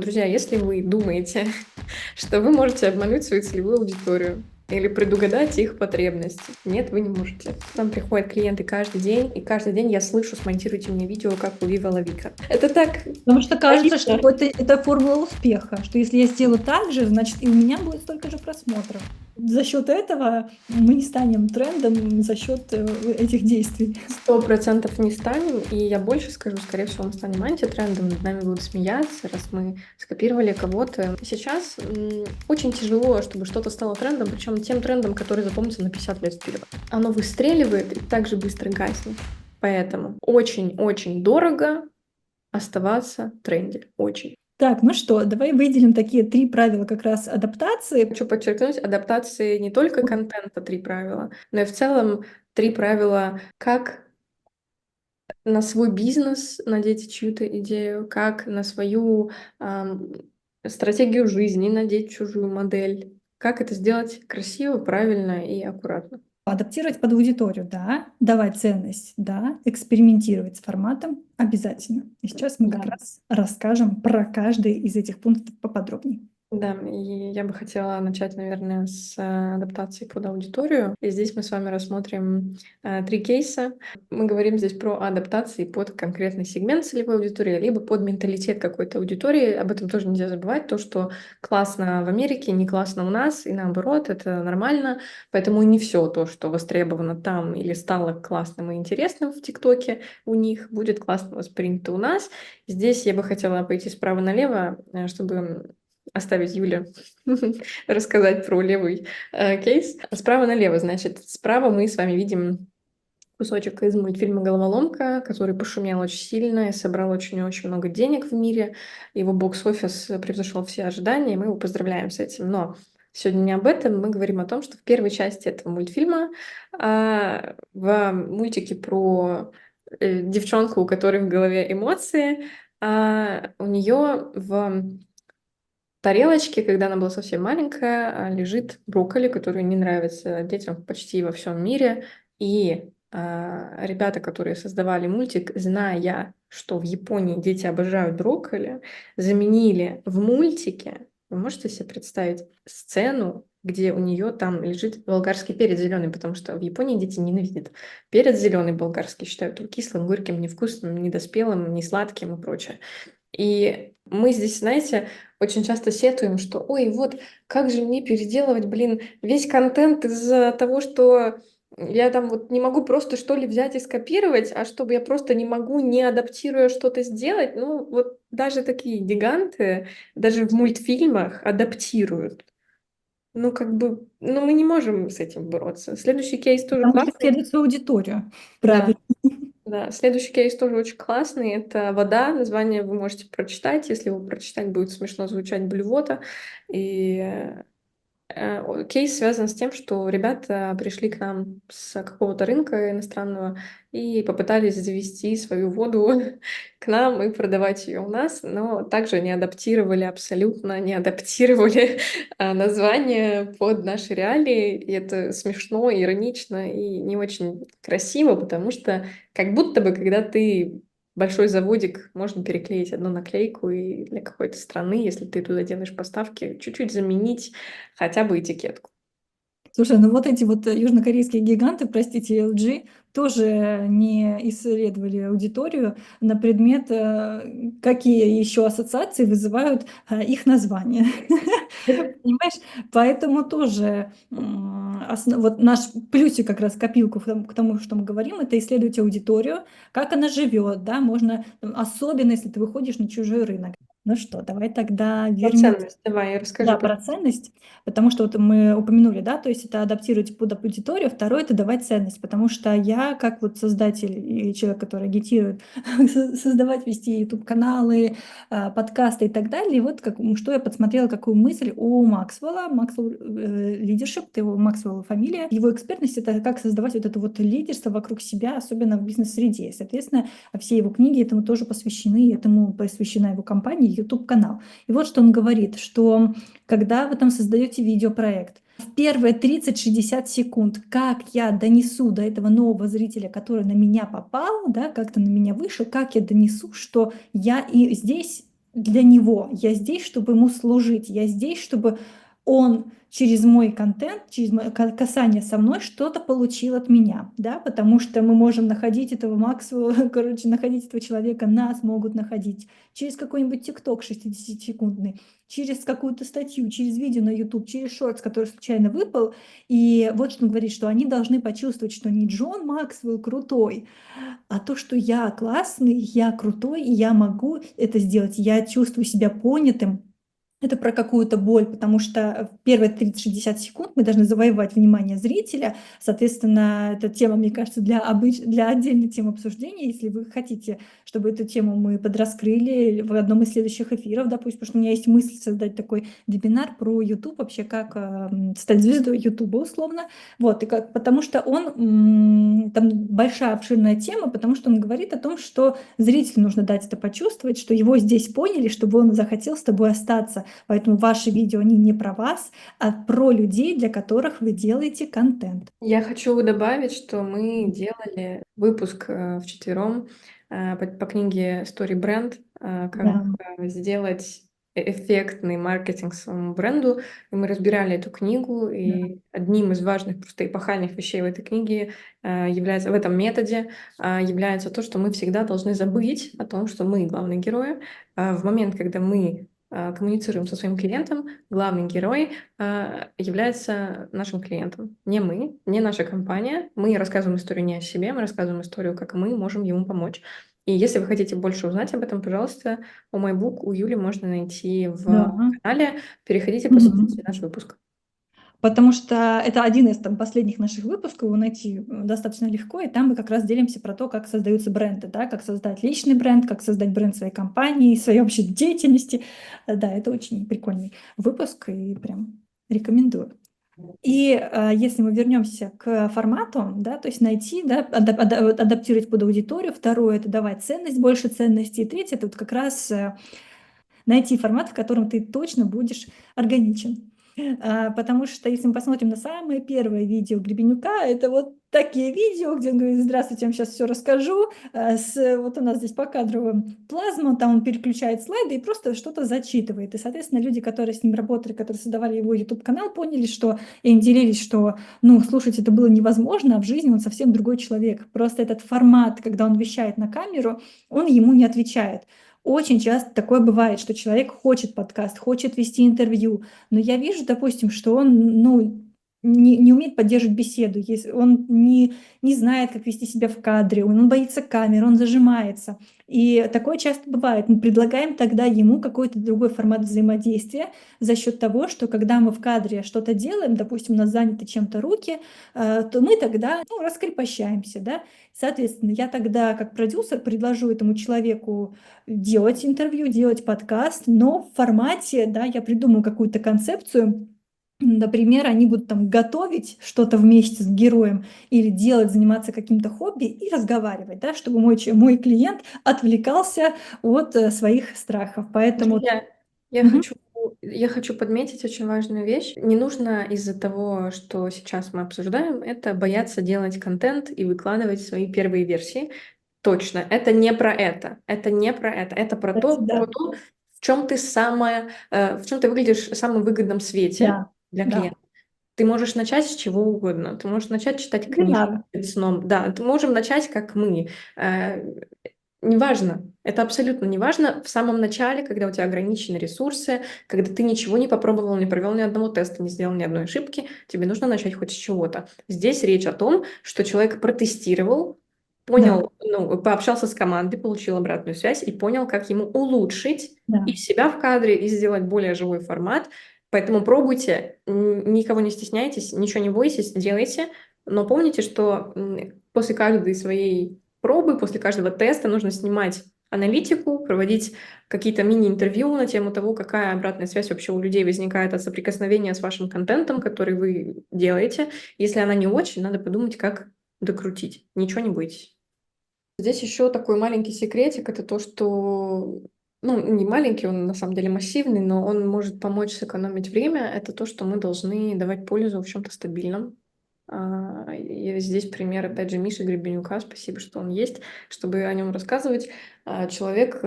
Друзья, если вы думаете, что вы можете обмануть свою целевую аудиторию или предугадать их потребности, нет, вы не можете. К нам приходят клиенты каждый день, и каждый день я слышу: «Смонтируйте мне видео, как у Viva La Vika». Это так Потому что кажется, что наивно. это формула успеха, что если я сделаю так же, значит, и у меня будет столько же просмотров. За счет этого мы не станем трендом за счет этих действий. 100% не станем, и я больше скажу, скорее всего, мы станем антитрендом, над нами будут смеяться, раз мы скопировали кого-то. Сейчас очень тяжело, чтобы что-то стало трендом, причем тем трендом, который запомнится на 50 лет вперед. Оно выстреливает и так же быстро гаснет. Поэтому очень-очень дорого оставаться в тренде. Очень. Так, ну что, давай выделим такие 3 правила как раз адаптации. Хочу подчеркнуть, адаптации не только контента 3 правила, но и в целом 3 правила, как на свой бизнес надеть чью-то идею, как на свою ам, стратегию жизни надеть чужую модель, как это сделать красиво, правильно и аккуратно. Адаптировать под аудиторию, да, давать ценность, да, экспериментировать с форматом обязательно. И сейчас мы как Да. раз расскажем про каждый из этих пунктов поподробнее. Да, и я бы хотела начать, наверное, с адаптации под аудиторию. И здесь мы с вами рассмотрим 3 кейса. Мы говорим здесь про адаптации под конкретный сегмент целевой аудитории, либо под менталитет какой-то аудитории. Об этом тоже нельзя забывать. То, что классно в Америке, не классно у нас, и наоборот, это нормально. Поэтому не все то, что востребовано там или стало классным и интересным в ТикТоке у них, будет классно воспринято у нас. Здесь я бы хотела пойти справа налево, чтобы оставить Юле рассказать про левый кейс. Справа налево, значит, справа мы с вами видим кусочек из мультфильма «Головоломка», который пошумел очень сильно и собрал очень-очень много денег в мире. Его бокс-офис превзошел все ожидания, и мы его поздравляем с этим. Но сегодня не об этом, мы говорим о том, что в первой части этого мультфильма, в мультике про девчонку, у которой в голове эмоции, у нее в тарелочке, когда она была совсем маленькая, лежит брокколи, который не нравится детям почти во всем мире. И ребята, которые создавали мультик, зная, что в Японии дети обожают брокколи, заменили в мультике, вы можете себе представить сцену, где у нее там лежит болгарский перец зеленый, потому что в Японии дети ненавидят перец зеленый болгарский, считают его кислым, горьким, невкусным, недоспелым, не сладким и прочее. И мы здесь, знаете, очень часто сетуем, что ой, вот как же мне переделывать, блин, весь контент из-за того, что я там вот не могу просто что ли взять и скопировать, а чтобы я просто не могу, не адаптируя что-то сделать. Ну, вот даже такие гиганты, даже в мультфильмах адаптируют. Ну, как бы, ну, мы не можем с этим бороться. Следующий кейс тоже Потому что классный. исследует свою аудиторию. Да. Правильно. Да, следующий кейс тоже очень классный. Это вода. Название вы можете прочитать. Если его прочитать, будет смешно звучать блювота. И кейс связан с тем, что ребята пришли к нам с какого-то рынка иностранного и попытались завести свою воду к нам и продавать ее у нас, но также не адаптировали, абсолютно не адаптировали название под наши реалии. И это смешно, иронично и не очень красиво, потому что как будто бы, когда ты большой заводик, можно переклеить одну наклейку и для какой-то страны, если ты туда делаешь поставки, чуть-чуть заменить хотя бы этикетку. Слушай, ну вот эти вот южнокорейские гиганты, простите, LG, тоже не исследовали аудиторию на предмет, какие еще ассоциации вызывают их названия. Понимаешь? Поэтому тоже вот наш плюсик как раз копилку к тому, что мы говорим, это исследовать аудиторию, как она живет, да, можно, особенно если ты выходишь на чужой рынок. Ну что, давай тогда Про вернемся. ценность давай, расскажи, Да, про пожалуйста. ценность, потому что вот мы упомянули, да, то есть это адаптировать под аудиторию, второе — это давать ценность, потому что я, как вот создатель и человек, который агитирует создавать, вести YouTube-каналы, подкасты и так далее, и вот что я подсмотрела, какую мысль у Максвелла, Максвелл Leadership, это его Максвелл фамилия, его экспертность — это как создавать вот это вот лидерство вокруг себя, особенно в бизнес-среде, и, соответственно, все его книги этому тоже посвящены, и этому посвящена его компания, YouTube-канал. И вот что он говорит, что когда вы там создаете видеопроект, в первые 30-60 секунд, как я донесу до этого нового зрителя, который на меня попал, да, как-то на меня вышел, как я донесу, что я и здесь для него, я здесь, чтобы ему служить, я здесь, чтобы он через мой контент, через моё касание со мной что-то получил от меня, да, потому что мы можем находить этого Максвелла, короче, находить этого человека, нас могут находить через какой-нибудь ТикТок 60-секундный, через какую-то статью, через видео на YouTube, через шортс, который случайно выпал. И вот что он говорит, что они должны почувствовать, что не Джон Максвелл крутой, а то, что я классный, я крутой, и я могу это сделать, я чувствую себя понятым. Это про какую-то боль, потому что в первые 30-60 секунд мы должны завоевать внимание зрителя. Соответственно, эта тема, мне кажется, для отдельной темы обсуждения. Если вы хотите, чтобы эту тему мы подраскрыли в одном из следующих эфиров, допустим, потому что у меня есть мысль создать такой вебинар про YouTube, вообще как стать звездой YouTube условно. Вот, и как, потому что там большая обширная тема, потому что он говорит о том, что зрителю нужно дать это почувствовать, что его здесь поняли, чтобы он захотел с тобой остаться. Поэтому ваши видео, они не про вас, а про людей, для которых вы делаете контент. Я хочу добавить, что мы делали выпуск вчетвером по книге Story Brand, как Да, сделать эффектный маркетинг своему бренду. И мы разбирали эту книгу, да, и одним из важных, просто эпохальных вещей в этой книге является, в этом методе является то, что мы всегда должны забыть о том, что мы главные герои. В момент, когда мы коммуницируем со своим клиентом, главный герой является нашим клиентом. Не мы, не наша компания. Мы рассказываем историю не о себе, мы рассказываем историю, как мы можем ему помочь. И если вы хотите больше узнать об этом, пожалуйста, у MyBook, у Юли можно найти да. в канале. Переходите, Мгм. послушайте наш выпуск. Потому что это один из последних наших выпусков, его найти достаточно легко, и там мы как раз делимся про то, как создаются бренды, да, как создать личный бренд, как создать бренд своей компании, своей вообще деятельности. Да, это очень прикольный выпуск, и прям рекомендую. И если мы вернемся к формату, да, то есть найти, да, адаптировать под аудиторию. Второе — это давать ценность, больше ценности. И третье — это вот как раз найти формат, в котором ты точно будешь органичен. Потому что если мы посмотрим на самое первое видео Гребенюка, это вот такие видео, где он говорит: здравствуйте, я вам сейчас все расскажу. Вот у нас здесь покадровая плазма, там он переключает слайды и просто что-то зачитывает. И, соответственно, люди, которые с ним работали, которые создавали его YouTube-канал, поняли, что и они делились, что, ну, слушайте, это было невозможно, а в жизни он совсем другой человек. Просто этот формат, когда он вещает на камеру, он ему не отвечает. Очень часто такое бывает, что человек хочет подкаст, хочет вести интервью, но я вижу, допустим, что он, ну, не умеет поддерживать беседу, он не знает, как вести себя в кадре, он боится камеры, он зажимается. И такое часто бывает. Мы предлагаем тогда ему какой-то другой формат взаимодействия за счет того, что когда мы в кадре что-то делаем, допустим, у нас заняты чем-то руки, то мы тогда, ну, раскрепощаемся, да. Соответственно, я тогда как продюсер предложу этому человеку делать интервью, делать подкаст, но в формате, да, я придумаю какую-то концепцию. Например, они будут там готовить что-то вместе с героем или делать, заниматься каким-то хобби и разговаривать, да, чтобы мой клиент отвлекался от своих страхов. Поэтому... Julia, я Мгм. хочу, я хочу подметить очень важную вещь. Не нужно из-за того, что сейчас мы обсуждаем, это бояться делать контент и выкладывать свои первые версии. Точно, это не про это. Это не про это. Это про Кстати, то, да, в чем ты в чем ты выглядишь в самом выгодном свете да, для да, клиента. Ты можешь начать с чего угодно. Ты можешь начать читать книжку вебинар, перед сном. Да, ты можем начать, как мы. Э, Неважно, это абсолютно неважно в самом начале, когда у тебя ограничены ресурсы, когда ты ничего не попробовал, не провел ни одного теста, не сделал ни одной ошибки, тебе нужно начать хоть с чего-то. Здесь речь о том, что человек протестировал, да, понял, ну, пообщался с командой, получил обратную связь и понял, как ему улучшить и да, себя в кадре, и сделать более живой формат. Поэтому пробуйте, никого не стесняйтесь, ничего не бойтесь, делайте, но помните, что после каждой своей пробы, после каждого теста нужно снимать аналитику, проводить какие-то мини-интервью на тему того, какая обратная связь вообще у людей возникает от соприкосновения с вашим контентом, который вы делаете. Если она не очень, надо подумать, как докрутить. Ничего не бойтесь. Здесь еще такой маленький секретик, это то, что, ну, не маленький, он на самом деле массивный, но он может помочь сэкономить время. Это то, что мы должны давать пользу в чем-то стабильном. И здесь пример, опять же, Миши Гребенюка, спасибо, что он есть, чтобы о нем рассказывать. Человек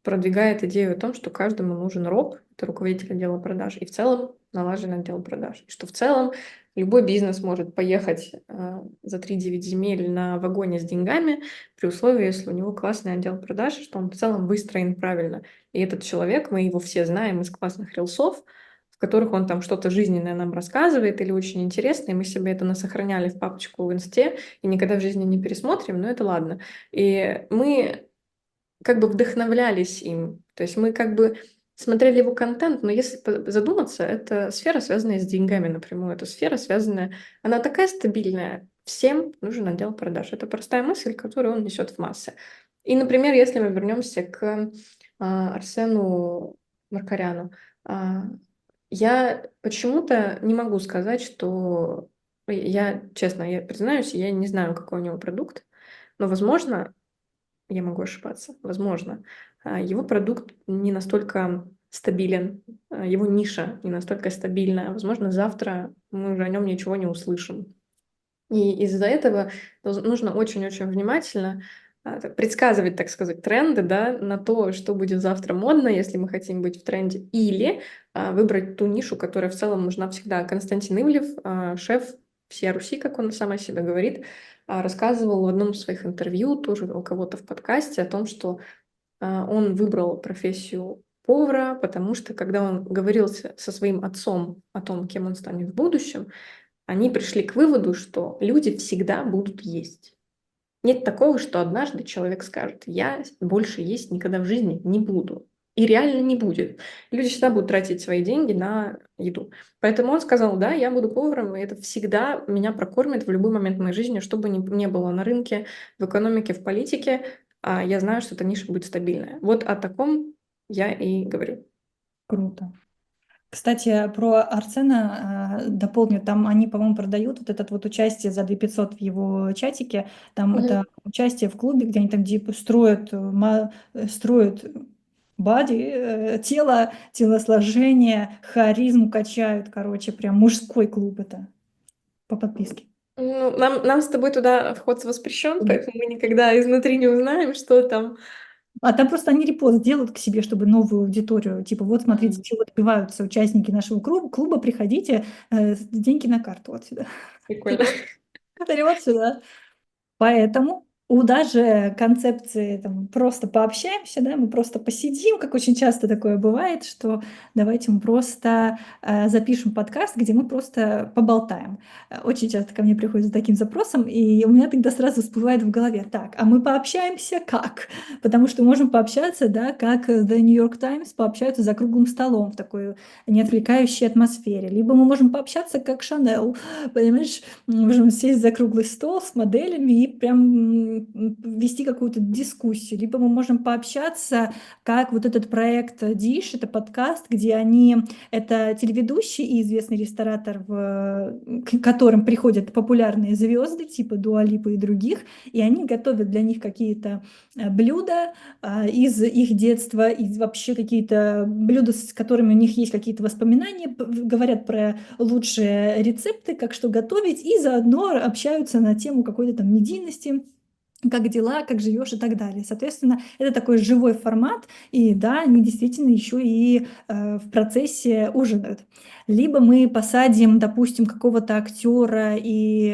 продвигает идею о том, что каждому нужен роб, это руководитель отдела продаж, и в целом налажен отдел продаж. И что в целом любой бизнес может поехать за 3-9 земель на вагоне с деньгами при условии, если у него классный отдел продаж, что он в целом выстроен правильно. И этот человек, мы его все знаем из классных рилсов, в которых он там что-то жизненное нам рассказывает или очень интересно, и мы себе это насохраняли в папочку в инсте и никогда в жизни не пересмотрим, но это ладно. И мы как бы вдохновлялись им, то есть мы как бы смотрели его контент, но если задуматься, это сфера, связанная с деньгами напрямую, это сфера, связанная, она такая стабильная, всем нужен отдел продаж. Это простая мысль, которую он несет в массы. И, например, если мы вернемся к Арсену Маркаряну, а, я почему-то не могу сказать, что я, честно, я признаюсь, я не знаю, какой у него продукт, но, возможно, я могу ошибаться, возможно, его продукт не настолько стабилен, его ниша не настолько стабильная. Возможно, завтра мы уже о нем ничего не услышим. И из-за этого нужно очень-очень внимательно предсказывать, так сказать, тренды, да, на то, что будет завтра модно, если мы хотим быть в тренде, или выбрать ту нишу, которая в целом нужна всегда. Константин Ивлев, шеф всей Руси, как он сам о себе говорит, рассказывал в одном из своих интервью, тоже у кого-то в подкасте, о том, что он выбрал профессию повара, потому что когда он говорил со своим отцом о том, кем он станет в будущем, они пришли к выводу, что люди всегда будут есть. Нет такого, что однажды человек скажет: я больше есть никогда в жизни не буду. И реально не будет. Люди всегда будут тратить свои деньги на еду. Поэтому он сказал: да, я буду поваром, и это всегда меня прокормит в любой момент моей жизни, что бы ни было на рынке, в экономике, в политике. Я знаю, что эта ниша будет стабильная. Вот о таком я и говорю. Круто. Кстати, про Арсена дополню, там они, по-моему, продают вот это вот участие за 2500 в его чатике, там Мгм. это участие в клубе, где они там типа строят бади, тело, телосложение, харизму качают, короче, прям мужской клуб это по подписке. Ну, нам с тобой туда вход воспрещен, поэтому мы никогда изнутри не узнаем, что там. А там просто они репост делают к себе, чтобы новую аудиторию, типа, вот смотрите, чего добиваются участники нашего клуба, приходите, деньги на карту вот сюда. Прикольно. Или вот сюда. Поэтому у даже концепции там, просто пообщаемся, да, мы просто посидим, как очень часто такое бывает, что давайте мы просто запишем подкаст, где мы просто поболтаем. Очень часто ко мне приходят с таким запросом, и у меня тогда сразу всплывает в голове: так, а мы пообщаемся как? Потому что можем пообщаться, да, как The New York Times пообщаются за круглым столом в такой неотвлекающей атмосфере. Либо мы можем пообщаться как Шанел, понимаешь, можем сесть за круглый стол с моделями и прям вести какую-то дискуссию. Либо мы можем пообщаться, как вот этот проект Dish, это подкаст, где это телеведущий и известный ресторатор, к которым приходят популярные звезды, типа Дуа Липы и других, и они готовят для них какие-то блюда из их детства, и вообще какие-то блюда, с которыми у них есть какие-то воспоминания, говорят про лучшие рецепты, как что готовить, и заодно общаются на тему какой-то там медийности, как дела, как живешь и так далее. Соответственно, это такой живой формат, и да, они действительно еще и в процессе ужинают. Либо мы посадим, допустим, какого-то актера и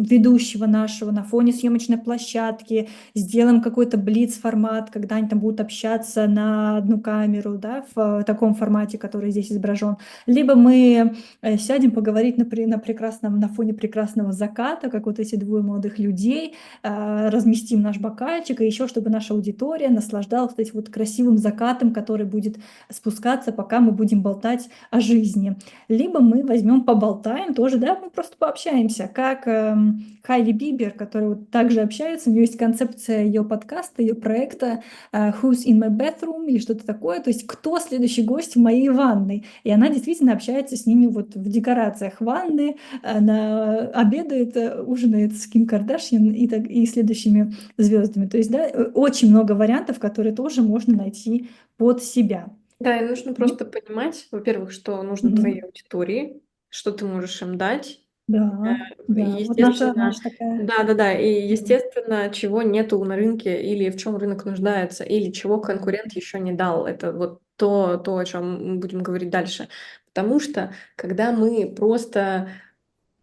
ведущего нашего на фоне съемочной площадки, сделаем какой-то блиц-формат, когда они там будут общаться на одну камеру, да, в таком формате, который здесь изображен. Либо мы сядем поговорить на фоне прекрасного заката, как вот эти двое молодых людей, разместим наш бокальчик, и еще чтобы наша аудитория наслаждалась вот этим вот красивым закатом, который будет спускаться, пока мы будем болтать о жизни. Либо мы возьмем, поболтаем тоже, да, мы просто пообщаемся, как Хайли Бибер, которая вот также общается, у нее есть концепция ее подкаста, ее проекта Who's in my bathroom или что-то такое, то есть кто следующий гость в моей ванной, и она действительно общается с ними вот в декорациях ванны, она обедает, ужинает с Ким Кардашьян и следующими звездами. То есть, да, очень много вариантов, которые тоже можно найти под себя. Да, и нужно И- просто понимать, во-первых, что нужно твоей Мгм. аудитории, что ты можешь им дать, Да, И, да, вот наша, естественно, наша такая. да-да-да, и, Мгм. естественно, чего нету на рынке, или в чем рынок нуждается, или чего конкурент еще не дал. Это вот то, о чем мы будем говорить дальше. Потому что, когда мы просто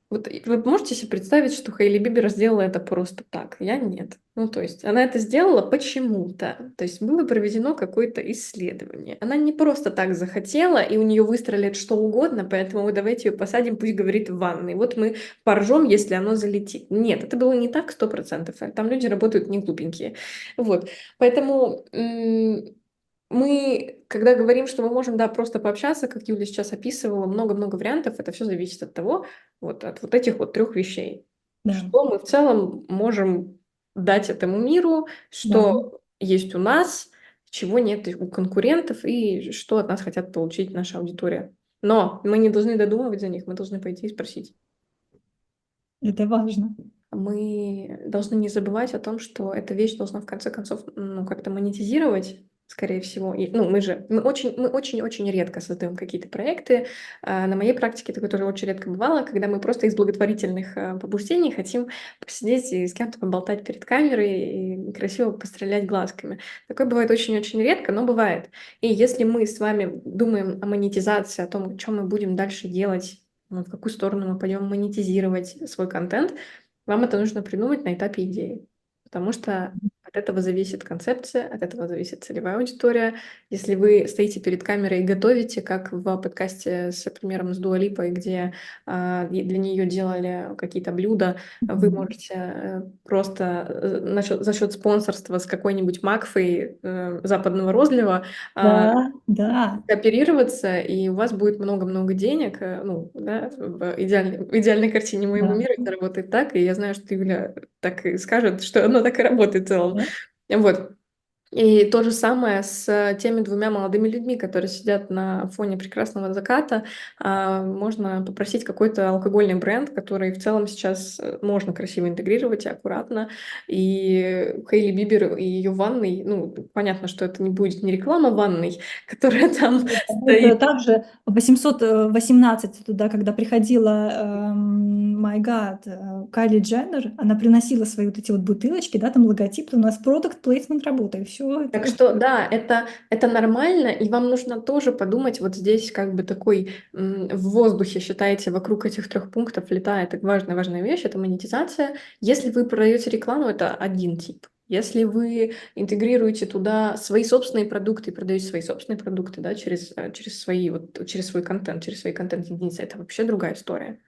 вот вы можете себе представить, что Хейли Бибер сделала это просто так? Я нет. Ну, то есть она это сделала почему-то. То есть было проведено какое-то исследование. Она не просто так захотела, и у нее выстрелит что угодно, поэтому вы давайте ее посадим, пусть говорит в ванной. Вот мы поржем, если оно залетит. Нет, это было не так 100%. Там люди работают не глупенькие. Вот. Поэтому мы, когда говорим, что мы можем, да, просто пообщаться, как Юля сейчас описывала, много-много вариантов, это все зависит от того, вот от вот этих вот трех вещей. Да, Что мы в целом можем дать этому миру, да. что есть у нас, чего нет у конкурентов и что от нас хотят получить наша аудитория. Но мы не должны додумывать за них, мы должны пойти и спросить. Это важно. Мы должны не забывать о том, что эта вещь должна в конце концов, ну, как-то монетизировать, скорее всего. И, ну, мы очень-очень редко создаем какие-то проекты. На моей практике такое тоже очень редко бывало, когда мы просто из благотворительных побуждений хотим посидеть и с кем-то поболтать перед камерой и красиво пострелять глазками. Такое бывает очень-очень редко, но бывает. И если мы с вами думаем о монетизации, о том, что мы будем дальше делать, ну, в какую сторону мы пойдем монетизировать свой контент, вам это нужно придумать на этапе идеи, потому что от этого зависит концепция, от этого зависит целевая аудитория. Если вы стоите перед камерой и готовите, как в подкасте с примером с Дуа Липой, где и для нее делали какие-то блюда, вы Мгм. можете просто за счет спонсорства с какой-нибудь Макфой западного розлива Да, да, кооперироваться, и у вас будет много-много денег. Ну, да, в идеальной картине моего да, мира это работает так, и я знаю, что Юля так и скажет, что оно так и работает в целом. да. Вот. И то же самое с теми двумя молодыми людьми, которые сидят на фоне прекрасного заката. Можно попросить какой-то алкогольный бренд, который в целом сейчас можно красиво интегрировать и аккуратно. И Хейли Бибер и ее ванной, ну, понятно, что это не будет не реклама ванной, которая там Это будет стоит. также 818 туда, когда приходила, My God, Кайли Дженнер, она приносила свои вот эти вот бутылочки, да, там логотип, у нас product placement работает, все это Так как что, да, это нормально, и вам нужно тоже подумать, вот здесь как бы такой в воздухе, считаете, вокруг этих трех пунктов летает так важная вещь, это монетизация. Если вы продаете рекламу, это один тип. Если вы интегрируете туда свои собственные продукты и продаете свои собственные продукты, да, через свой контент, через свои контент-единицы, это вообще другая история.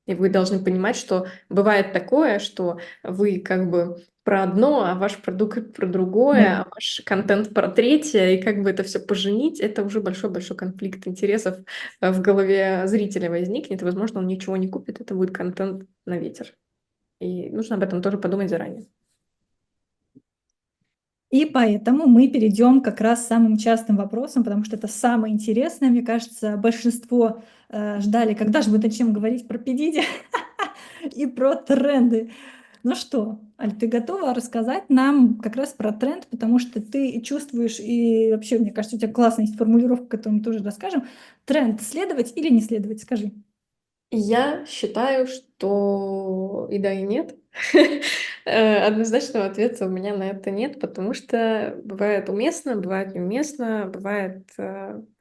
И вы должны понимать, что бывает такое, что вы как бы про одно, а ваш продукт про да. другое, а ваш контент про третье, и как бы это все поженить, это уже большой-большой конфликт интересов в голове зрителя возникнет, и, возможно, он ничего не купит, это будет контент на ветер. И нужно об этом тоже подумать заранее. И поэтому мы перейдем как раз к самым частым вопросам, потому что это самое интересное. Мне кажется, большинство ждали, когда же мы начнем говорить про Педиди и про тренды. Ну что, Аль, ты готова рассказать нам как раз про тренд, потому что ты чувствуешь, и вообще, мне кажется, у тебя классная есть формулировка, которую мы тоже расскажем. Тренд следовать или не следовать, скажи. Я считаю, что и да, и нет. Однозначного ответа у меня на это нет, потому что бывает уместно, бывает неуместно, бывает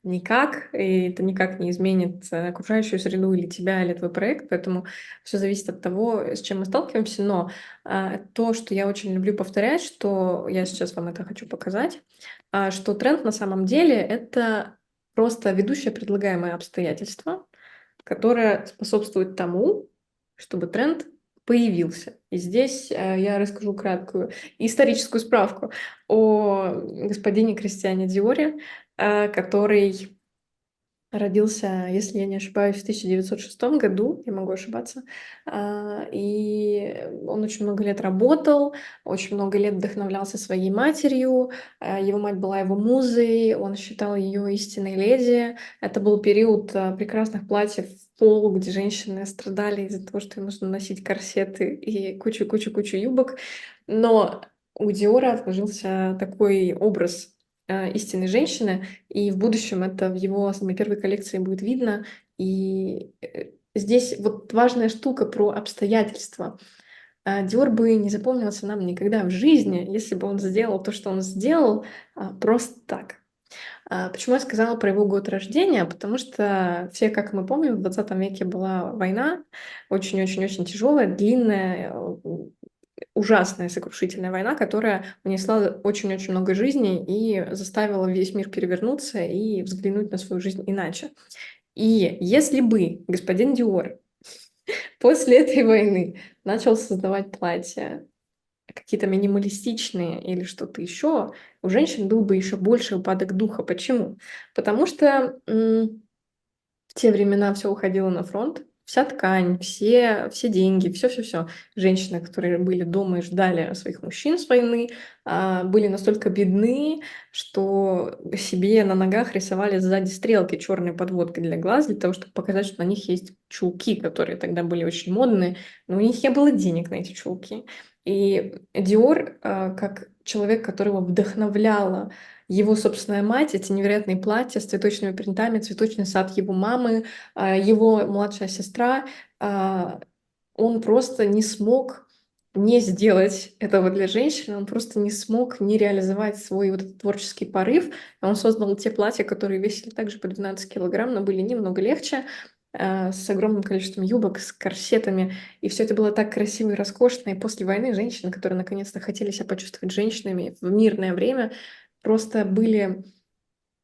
никак, и это никак не изменит окружающую среду или тебя, или твой проект, поэтому все зависит от того, с чем мы сталкиваемся. Но то, что я очень люблю повторять, что я сейчас вам это хочу показать, что тренд на самом деле это просто ведущее предлагаемое обстоятельство, которая способствует тому, чтобы тренд появился. И здесь я расскажу краткую историческую справку о господине Кристиане Диоре, который родился, если я не ошибаюсь, в 1906 году, я могу ошибаться, и он очень много лет работал, очень много лет вдохновлялся своей матерью, его мать была его музой, он считал ее истинной леди. Это был период прекрасных платьев в пол, где женщины страдали из-за того, что им нужно носить корсеты и кучу-кучу-кучу юбок, но у Диора отложился такой образ истинной женщины, и в будущем это в его самой первой коллекции будет видно. И здесь вот важная штука про обстоятельства. Диор бы не запомнился нам никогда в жизни, если бы он сделал то, что он сделал, просто так. Почему я сказала про его год рождения? Потому что все, как мы помним, в 20 веке была война, очень-очень-очень тяжелая, длинная, ужасная, сокрушительная война, которая унесла очень-очень много жизней и заставила весь мир перевернуться и взглянуть на свою жизнь иначе. И если бы господин Диор после этой войны начал создавать платья какие-то минималистичные или что-то еще, у женщин был бы еще больше упадок духа. Почему? Потому что в те времена все уходило на фронт, вся ткань, все деньги, все-все-все. Женщины, которые были дома и ждали своих мужчин с войны, были настолько бедны, что себе на ногах рисовали сзади стрелки черной подводкой для глаз, для того, чтобы показать, что на них есть чулки, которые тогда были очень модные, но у них не было денег на эти чулки. И Диор, как человек, которого вдохновляла его собственная мать, эти невероятные платья с цветочными принтами, цветочный сад его мамы, его младшая сестра, он просто не смог не сделать этого для женщины, он просто не смог не реализовать свой вот этот творческий порыв. Он создал те платья, которые весили также по 12 килограмм, но были немного легче, с огромным количеством юбок, с корсетами. И все это было так красиво и роскошно. И после войны женщины, которые наконец-то хотели себя почувствовать женщинами в мирное время, просто были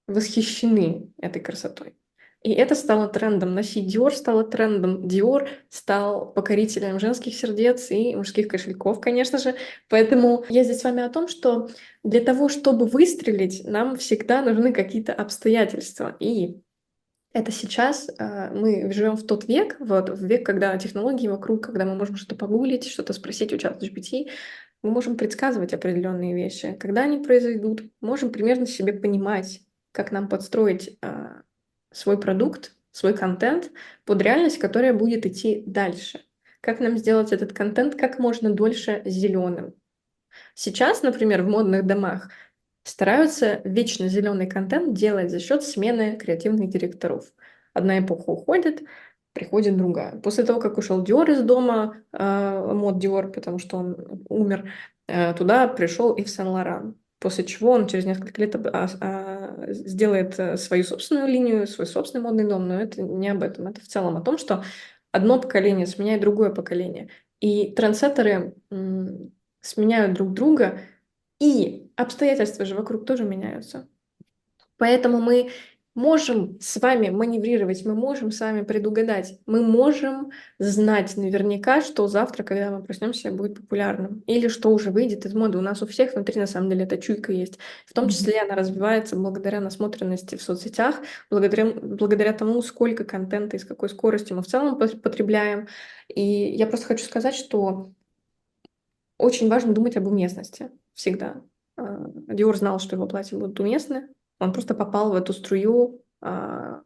восхищены этой красотой. И это стало трендом. Носить Диор стало трендом. Диор стал покорителем женских сердец и мужских кошельков, конечно же. Поэтому я здесь с вами о том, что для того, чтобы выстрелить, нам всегда нужны какие-то обстоятельства. И это сейчас мы живем в тот век, вот, в век, когда технологии вокруг, когда мы можем что-то погуглить, что-то спросить у чата GPT, мы можем предсказывать определенные вещи. Когда они произойдут, можем примерно себе понимать, как нам подстроить свой продукт, свой контент под реальность, которая будет идти дальше. Как нам сделать этот контент как можно дольше зеленым. Сейчас, например, в модных домах стараются вечно зеленый контент делать за счет смены креативных директоров. Одна эпоха уходит, приходит другая. После того, как ушел Диор из дома, мод Диор, потому что он умер, туда пришел Ив Сен-Лоран. После чего он через несколько лет сделает свою собственную линию, свой собственный модный дом, но это не об этом. Это в целом о том, что одно поколение сменяет другое поколение. И трендсеттеры сменяют друг друга, и обстоятельства же вокруг тоже меняются. Поэтому мы можем с вами маневрировать, мы можем с вами предугадать, мы можем знать наверняка, что завтра, когда мы проснемся, будет популярным, или что уже выйдет из моды. У нас у всех внутри, на самом деле, эта чуйка есть. В том числе она развивается благодаря насмотренности в соцсетях, благодаря тому, сколько контента и с какой скоростью мы в целом потребляем. И я просто хочу сказать, что очень важно думать об уместности всегда. Диор знал, что его платья будут уместны. Он просто попал в эту струю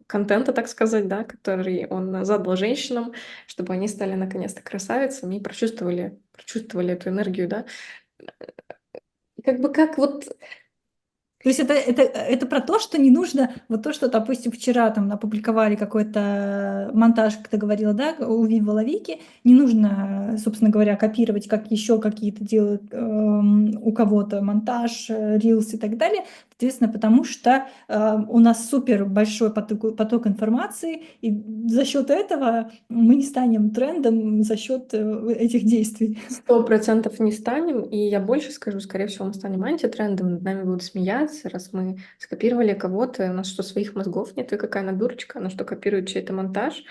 контента, так сказать, да, который он задал женщинам, чтобы они стали наконец-то красавицами и прочувствовали эту энергию, да. Как бы как вот То есть это про то, что не нужно, вот то, что, допустим, вчера там опубликовали какой-то монтаж, как ты говорила, да, у Вива Лавики, не нужно, собственно говоря, копировать, как еще какие-то делают у кого-то монтаж, рилс и так далее, соответственно, потому что у нас супер большой поток информации, и за счет этого мы не станем трендом за счет этих действий. 100% не станем, и я больше скажу, скорее всего, мы станем антитрендом, над нами будут смеяться, раз мы скопировали кого-то, у нас что, своих мозгов нет, и какая она дурочка, она что, копирует чей-то монтаж.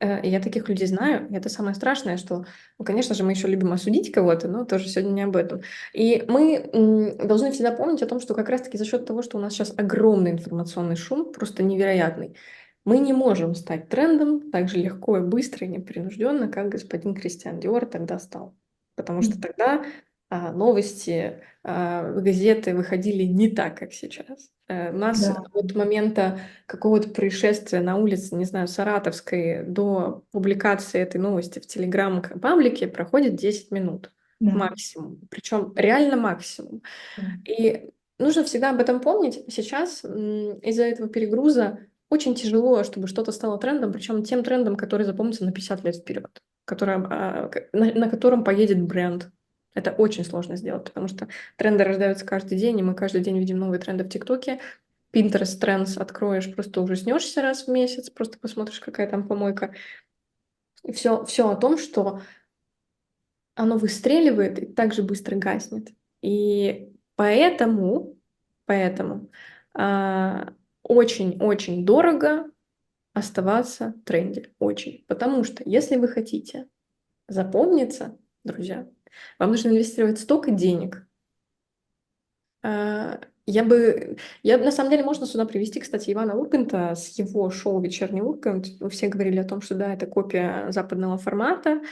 И я таких людей знаю, и это самое страшное, что, ну, конечно же, мы еще любим осудить кого-то, но тоже сегодня не об этом. И мы должны всегда помнить о том, что как раз-таки за счет того, что у нас сейчас огромный информационный шум, просто невероятный, мы не можем стать трендом так же легко и быстро и непринужденно, как господин Кристиан Диор тогда стал. Потому что тогда новости, газеты выходили не так, как сейчас. У нас Да, от момента какого-то происшествия на улице, не знаю, Саратовской, до публикации этой новости в Телеграм-паблике проходит 10 минут да. максимум. Причем реально максимум. Да. И нужно всегда об этом помнить. Сейчас из-за этого перегруза очень тяжело, чтобы что-то стало трендом, причем тем трендом, который запомнится на 50 лет вперед, на котором поедет бренд. Это очень сложно сделать, потому что тренды рождаются каждый день, и мы каждый день видим новые тренды в ТикТоке. Pinterest Trends откроешь, просто ужаснешься раз в месяц, просто посмотришь, какая там помойка. И все о том, что оно выстреливает и так же быстро гаснет. И поэтому очень-очень дорого оставаться в тренде. Очень. Потому что если вы хотите запомниться, друзья, вам нужно инвестировать столько денег. Я на самом деле можно сюда привести, кстати, Ивана Урганта с его шоу «Вечерний Ургант». Вы все говорили о том, что да, это копия западного формата.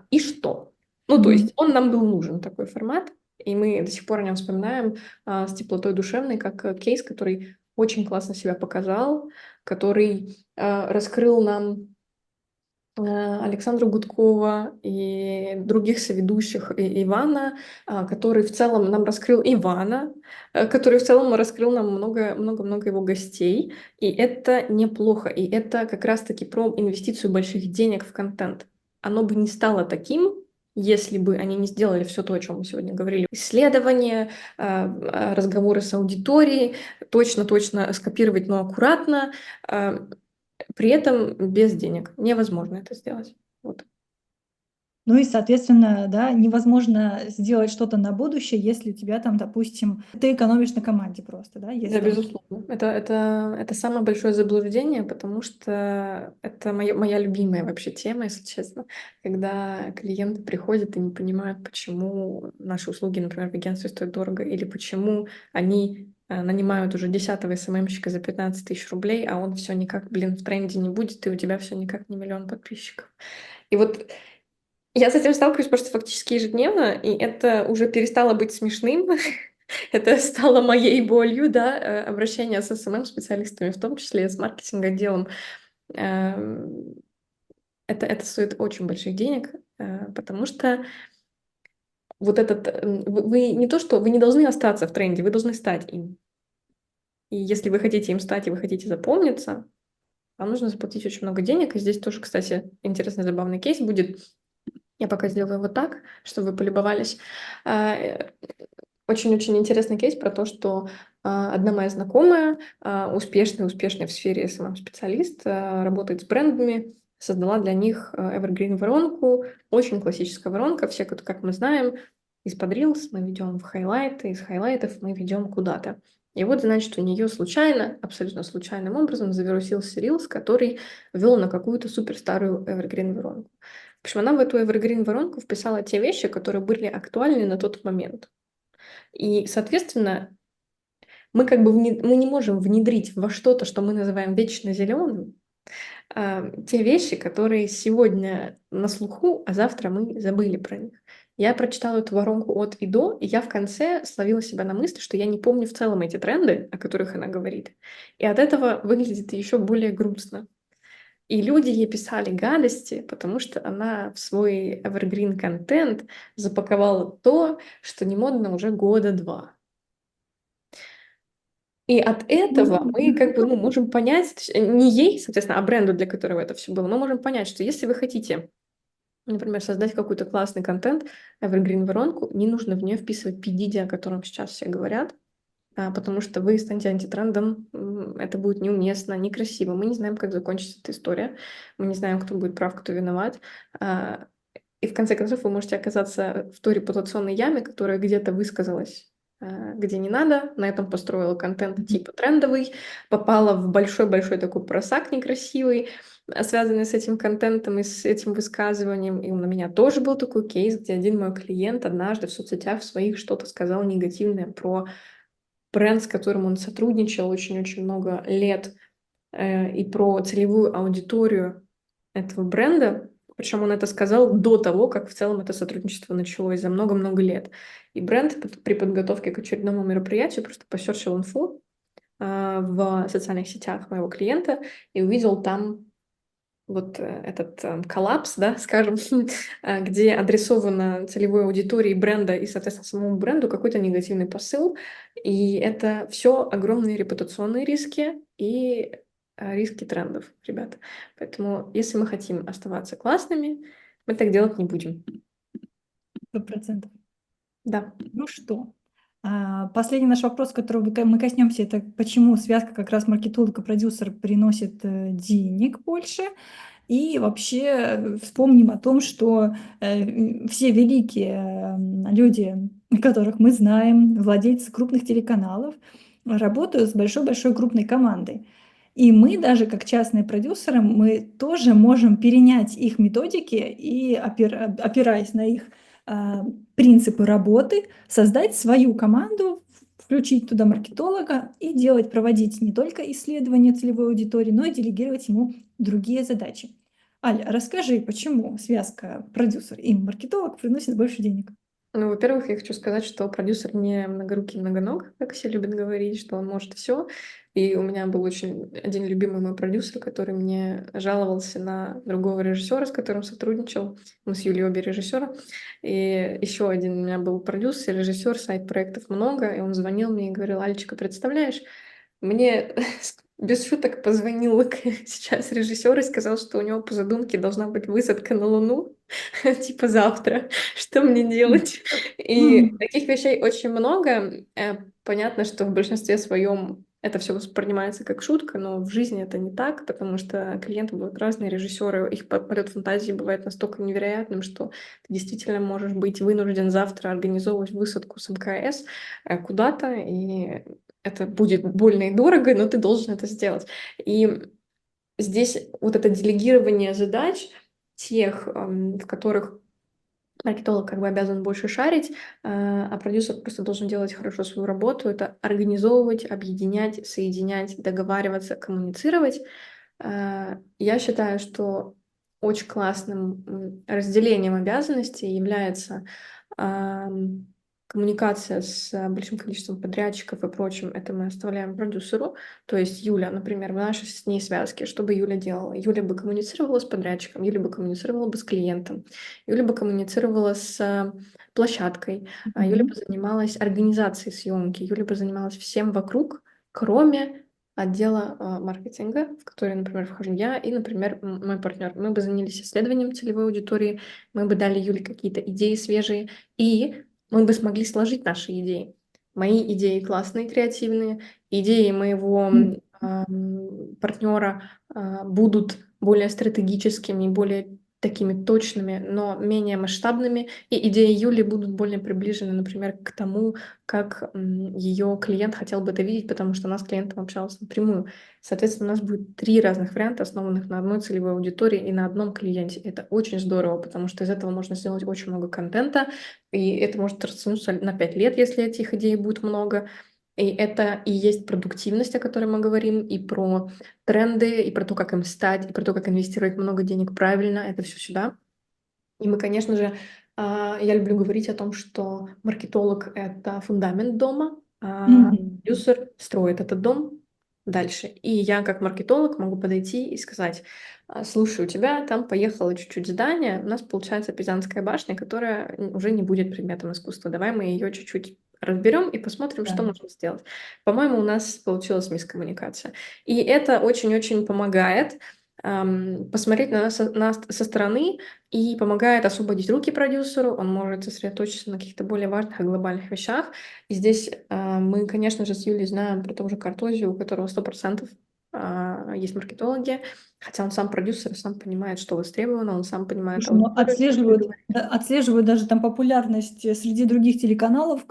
И что? Ну, то есть он нам был нужен, такой формат, и мы до сих пор о нем вспоминаем с теплотой душевной, как кейс, который очень классно себя показал, который раскрыл нам Александра Гудкова и других соведущих, и Ивана, который в целом нам раскрыл Ивана, который в целом раскрыл нам много-много его гостей. И это неплохо. И это как раз-таки про инвестицию больших денег в контент. Оно бы не стало таким, если бы они не сделали все то, о чем мы сегодня говорили. Исследования, разговоры с аудиторией, точно-точно скопировать, но аккуратно. При этом без денег невозможно это сделать. Вот. Ну и, соответственно, да, невозможно сделать что-то на будущее, если у тебя там, допустим, ты экономишь на команде просто, да, если Да, там... безусловно. Это самое большое заблуждение, потому что это моя любимая вообще тема, если честно, когда клиенты приходят и не понимают, почему наши услуги, например, в агентстве стоят дорого, или почему они нанимают уже 10-го СММщика за 15 тысяч рублей, а он все никак, в тренде не будет, и у тебя все никак не миллион подписчиков. И вот я с этим сталкиваюсь просто фактически ежедневно, и это уже перестало быть смешным. Это стало моей болью, да, обращение с СММ-специалистами, в том числе с маркетинг-отделом. Эм, Это стоит очень больших денег, потому что вы не то, что вы не должны остаться в тренде, вы должны стать им. И если вы хотите им стать и вы хотите запомниться, вам нужно заплатить очень много денег. И здесь тоже, кстати, интересный забавный кейс будет. Я пока сделаю вот так, чтобы вы полюбовались. Э, Очень-очень интересный кейс про то, что одна моя знакомая, успешный в сфере SMM-специалист, работает с брендами, создала для них Evergreen воронку, очень классическая воронка, все, как мы знаем, из-под Reels мы ведем в хайлайты, из хайлайтов мы ведем куда-то. И вот, значит, у нее случайно, абсолютно случайным образом завирусился Reels, который вел на какую-то суперстарую Evergreen воронку. В общем, она в эту Evergreen воронку вписала те вещи, которые были актуальны на тот момент. И, соответственно, мы не можем внедрить во что-то, что мы называем вечно зеленым, те вещи, которые сегодня на слуху, а завтра мы забыли про них. Я прочитала эту воронку от и до, и я в конце словила себя на мысли, что я не помню в целом эти тренды, о которых она говорит. И от этого выглядит еще более грустно. И люди ей писали гадости, потому что она в свой evergreen контент запаковала то, что не модно уже года два. И от этого мы можем понять, не ей, соответственно, а бренду, для которого это все было, мы можем понять, что если вы хотите, например, создать какой-то классный контент, evergreen воронку, не нужно в нее вписывать PDD, о котором сейчас все говорят, потому что вы станете антитрендом, это будет неуместно, некрасиво. Мы не знаем, как закончится эта история, мы не знаем, кто будет прав, кто виноват. И в конце концов вы можете оказаться в той репутационной яме, которая где-то высказалась, где не надо, на этом построила контент типа трендовый, попала в большой-большой такой просак некрасивый, связанный с этим контентом и с этим высказыванием. И у меня тоже был такой кейс, где один мой клиент однажды в соцсетях в своих что-то сказал негативное про бренд, с которым он сотрудничал очень-очень много лет, и про целевую аудиторию этого бренда. Причем он это сказал до того, как в целом это сотрудничество началось за много-много лет. И бренд при подготовке к очередному мероприятию просто посерчил инфу в социальных сетях моего клиента и увидел там вот этот коллапс, да, скажем, где адресовано целевой аудитории бренда и, соответственно, самому бренду какой-то негативный посыл. И это все огромные репутационные риски и риски трендов, ребята. Поэтому если мы хотим оставаться классными, мы так делать не будем. 100%. Да. Ну что, последний наш вопрос, которого мы коснемся, это почему связка как раз маркетолог и продюсер приносит денег больше. И вообще вспомним о том, что все великие люди, которых мы знаем, владельцы крупных телеканалов, работают с большой-большой крупной командой. И мы даже как частные продюсеры, мы тоже можем перенять их методики и, опираясь на их принципы работы, создать свою команду, включить туда маркетолога и делать, проводить не только исследования целевой аудитории, но и делегировать ему другие задачи. Аля, расскажи, почему связка продюсер и маркетолог приносит больше денег? Ну, во-первых, я хочу сказать, что продюсер не многорукий многоног, как все любят говорить, что он может все. И у меня был очень один любимый мой продюсер, который мне жаловался на другого режиссера, с которым сотрудничал. Мы с Юлей обе режиссера. И еще один у меня был продюсер, режиссер, сайт-проектов много. И он звонил мне и говорил: Алечка, представляешь, мне без шуток позвонил сейчас режиссер и сказал, что у него по задумке должна быть высадка на Луну, типа завтра. Что мне делать? И таких вещей очень много. Понятно, что в большинстве своем это все воспринимается как шутка, но в жизни это не так, потому что клиенты будут разные, режиссеры, их полет фантазии бывает настолько невероятным, что ты действительно можешь быть вынужден завтра организовывать высадку с МКС куда-то, и это будет больно и дорого, но ты должен это сделать. И здесь вот это делегирование задач, тех, в которых маркетолог как бы обязан больше шарить, а продюсер просто должен делать хорошо свою работу. Это организовывать, объединять, соединять, договариваться, коммуницировать. Я считаю, что очень классным разделением обязанностей является коммуникация с большим количеством подрядчиков и прочим. Это мы оставляем продюсеру. То есть Юля, например, в нашей с ней связке, что бы Юля делала? Юля бы коммуницировала с подрядчиком, Юля бы коммуницировала бы с клиентом, Юля бы коммуницировала с площадкой, Юля бы занималась организацией съемки, Юля бы занималась всем вокруг, кроме отдела маркетинга, в который, например, вхожу я и, например, мой партнер. Мы бы занялись исследованием целевой аудитории, мы бы дали Юле какие-то идеи свежие, и мы бы смогли сложить наши идеи. Мои идеи классные, креативные, идеи моего партнера будут более стратегическими, более такими точными, но менее масштабными, и идеи Юли будут более приближены, например, к тому, как ее клиент хотел бы это видеть, потому что она с клиентом общалась напрямую. Соответственно, у нас будет 3 разных варианта, основанных на одной целевой аудитории и на одном клиенте. Это очень здорово, потому что из этого можно сделать очень много контента, и это может растянуться на 5 лет, если этих идей будет много. И это и есть продуктивность, о которой мы говорим, и про тренды, и про то, как им стать, и про то, как инвестировать много денег правильно. Это все сюда. И мы, конечно же, я люблю говорить о том, что маркетолог — это фундамент дома, а Мгм. продюсер строит этот дом дальше. И я, как маркетолог, могу подойти и сказать: слушай, у тебя там поехало чуть-чуть здание, у нас получается Пизанская башня, которая уже не будет предметом искусства. Давай мы ее чуть-чуть разберем и посмотрим, Да. что можно сделать. По-моему, у нас получилась мискоммуникация. И это очень-очень помогает посмотреть на нас со стороны, и помогает освободить руки продюсеру, он может сосредоточиться на каких-то более важных и глобальных вещах. И здесь мы, конечно же, с Юлей знаем про того же Картозию, у которого 100% есть маркетологи, хотя он сам продюсер, сам понимает, что востребовано, он сам понимает Слушай, ну аудиторию, с которой говорит. отслеживают даже там популярность среди других телеканалов,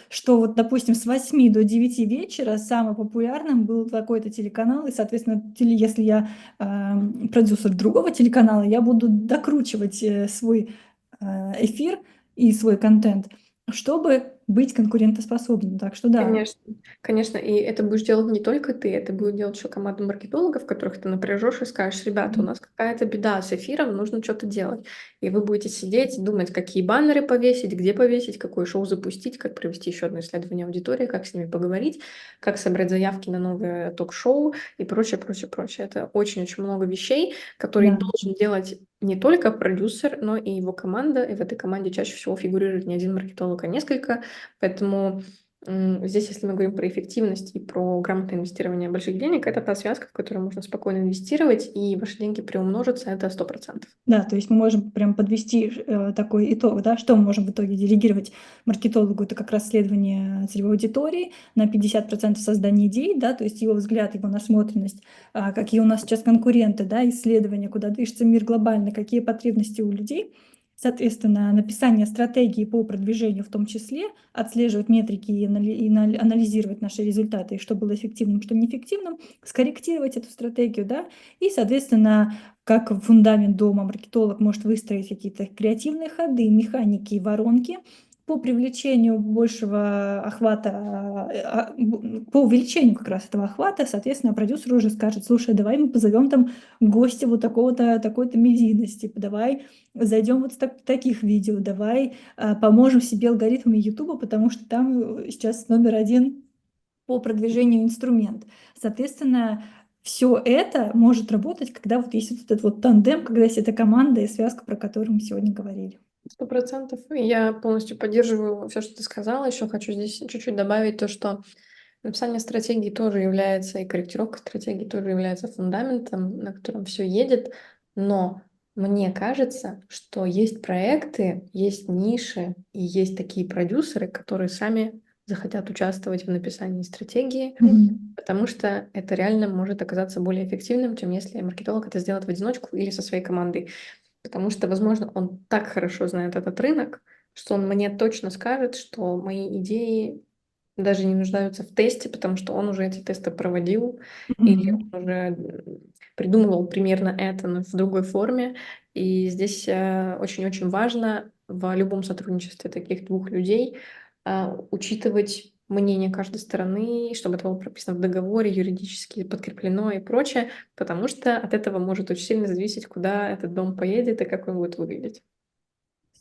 что вот, допустим, с 8 до 9 вечера самым популярным был такой-то телеканал, и, соответственно, если я продюсер другого телеканала, я буду докручивать свой эфир и свой контент, чтобы быть конкурентоспособным. Так что да. Конечно, конечно, и это будешь делать не только ты, это будет делать еще команда маркетологов, которых ты напряжешь и скажешь: ребята, у нас какая-то беда с эфиром, нужно что-то делать. И вы будете сидеть, думать, какие баннеры повесить, где повесить, какое шоу запустить, как провести еще одно исследование аудитории, как с ними поговорить, как собрать заявки на новое ток-шоу и прочее, прочее, прочее. Это очень-очень много вещей, которые Да. должен делать не только продюсер, но и его команда. И в этой команде чаще всего фигурирует не один маркетолог, а несколько. Поэтому Здесь, если мы говорим про эффективность и про грамотное инвестирование больших денег, это та связка, в которую можно спокойно инвестировать, и ваши деньги приумножатся, это 100%. Да, то есть мы можем прям подвести такой итог, да, что мы можем в итоге делегировать маркетологу, это как раз исследование целевой аудитории на 50% создания идей, да, то есть его взгляд, его насмотренность, какие у нас сейчас конкуренты, да, исследования, куда движется мир глобально, какие потребности у людей. Соответственно, написание стратегии по продвижению в том числе, отслеживать метрики и анализировать наши результаты, и что было эффективным, что неэффективным, скорректировать эту стратегию, да, и, соответственно, как фундамент дома маркетолог может выстроить какие-то креативные ходы, механики и воронки по привлечению большего охвата, по увеличению как раз этого охвата, соответственно, продюсер уже скажет: слушай, давай мы позовем там гостя вот такого-то, такой-то медийности, давай зайдем вот с таких видео, давай поможем себе алгоритмами YouTube, потому что там сейчас номер один по продвижению инструмент. Соответственно, все это может работать, когда вот есть вот этот вот тандем, когда есть эта команда и связка, про которую мы сегодня говорили. 100%. Я полностью поддерживаю все, что ты сказала. Еще хочу здесь чуть-чуть добавить то, что написание стратегии тоже является, и корректировка стратегии тоже является фундаментом, на котором все едет. Но мне кажется, что есть проекты, есть ниши и есть такие продюсеры, которые сами захотят участвовать в написании стратегии, потому что это реально может оказаться более эффективным, чем если маркетолог это сделает в одиночку или со своей командой. Потому что, возможно, он так хорошо знает этот рынок, что он мне точно скажет, что мои идеи даже не нуждаются в тесте, потому что он уже эти тесты проводил, или Мгм. он уже придумывал примерно это, но в другой форме. И здесь очень-очень важно в любом сотрудничестве таких двух людей учитывать мнение каждой стороны, чтобы это было прописано в договоре, юридически подкреплено и прочее, потому что от этого может очень сильно зависеть, куда этот дом поедет и как он будет выглядеть.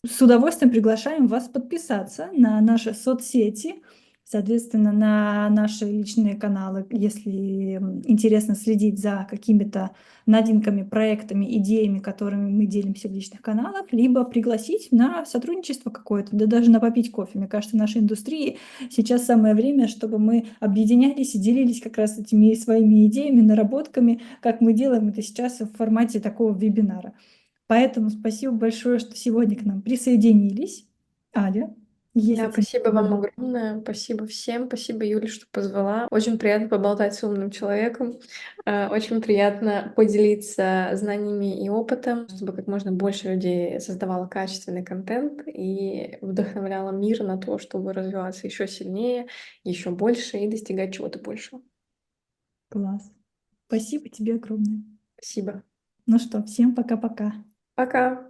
С удовольствием приглашаем вас подписаться на наши соцсети, соответственно, на наши личные каналы, если интересно следить за какими-то новинками, проектами, идеями, которыми мы делимся в личных каналах, либо пригласить на сотрудничество какое-то, да даже на попить кофе. Мне кажется, в нашей индустрии сейчас самое время, чтобы мы объединялись и делились как раз этими своими идеями, наработками, как мы делаем это сейчас в формате такого вебинара. Поэтому спасибо большое, что сегодня к нам присоединились. Аля, есть Да, ли ты спасибо вам добавить? огромное. Спасибо всем. Спасибо, Юля, что позвала. Очень приятно поболтать с умным человеком. Очень приятно поделиться знаниями и опытом, чтобы как можно больше людей создавало качественный контент и вдохновляло мир на то, чтобы развиваться еще сильнее, еще больше и достигать чего-то большего. Класс. Спасибо тебе огромное. Спасибо. Ну что, всем пока-пока. Пока.